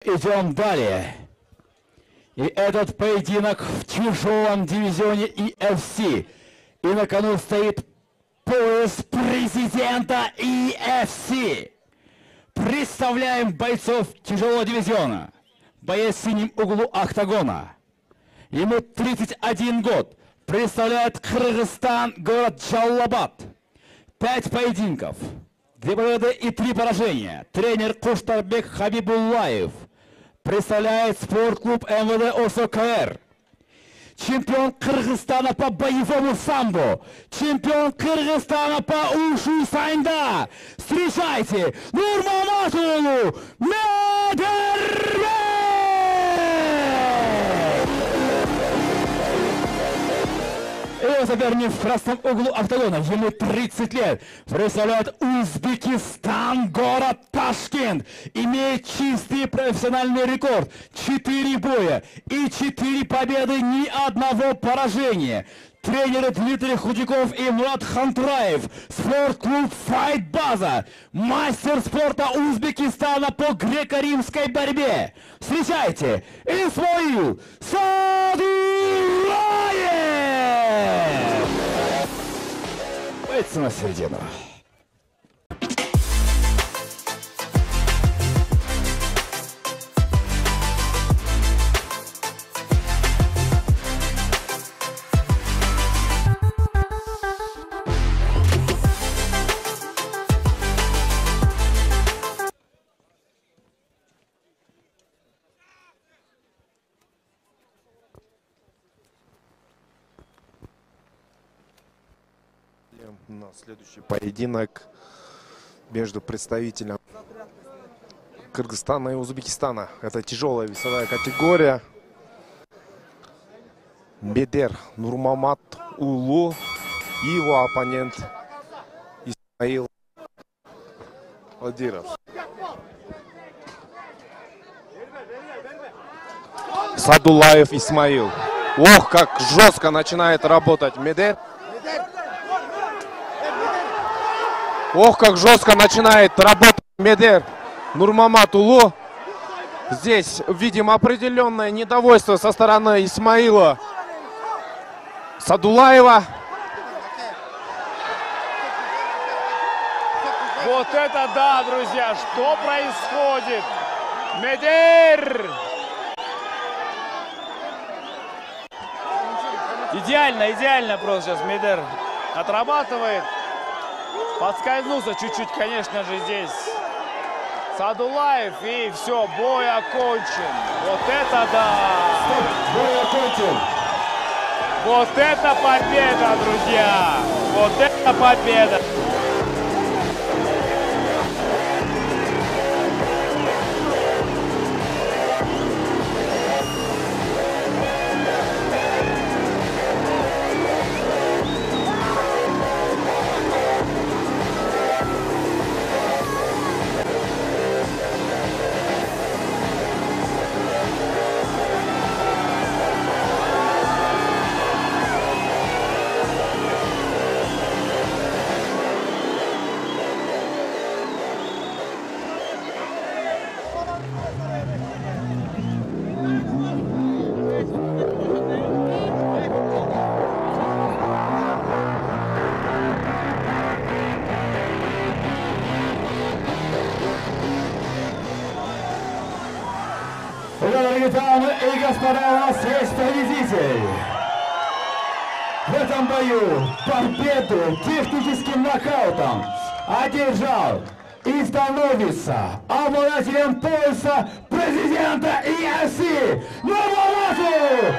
Идем далее. И этот поединок в тяжелом дивизионе EFC. И на кону стоит пояс президента EFC. Представляем бойцов тяжелого дивизиона. Боец в синем углу октагона. Ему 31 год. Представляет Кыргызстан, город Джалалабад. 5 поединков. 2 победы и 3 поражения. Тренер Куштарбек Хабибуллаев. Представляет спортклуб МВД ОСОКР. Чемпион Кыргызстана по боевому самбо. Чемпион Кыргызстана по ушу сайнда. Встречайте Нурмаматулу Медербек! Его соперник в красном углу октагона, ему 30 лет, представляет Узбекистан, город Ташкент, имеет чистый профессиональный рекорд, 4 боя и 4 победы, ни одного поражения. Тренеры Дмитрий Худяков и Мурат Хантураев, спортклуб Fight База, мастер спорта Узбекистана по греко-римской борьбе. Встречайте, Исмаил Садулаев! Бойцы на середину. На следующий поединок между представителем Кыргызстана и Узбекистана. Это тяжелая весовая категория. Медер Нурмамат Улу и его оппонент Исмаил Адиров. Садулаев Исмаил. Ох, как жестко начинает работать Медер. Ох, как жестко начинает работать Медер Нурмамат Улу. Здесь видим определенное недовольство со стороны Исмаила Садулаева. Вот это да, друзья, что происходит? Медер! Идеально просто сейчас Медер отрабатывает. Подскользнулся чуть-чуть, конечно же, здесь Садулаев, и все, бой окончен. Вот это да! Бой окончен! Вот это победа, друзья! Вот это победа! Дорогие дамы и господа, у нас есть победитель. В этом бою победу техническим нокаутом одержал и становится обладателем пояса президента EFC Нурмаматулу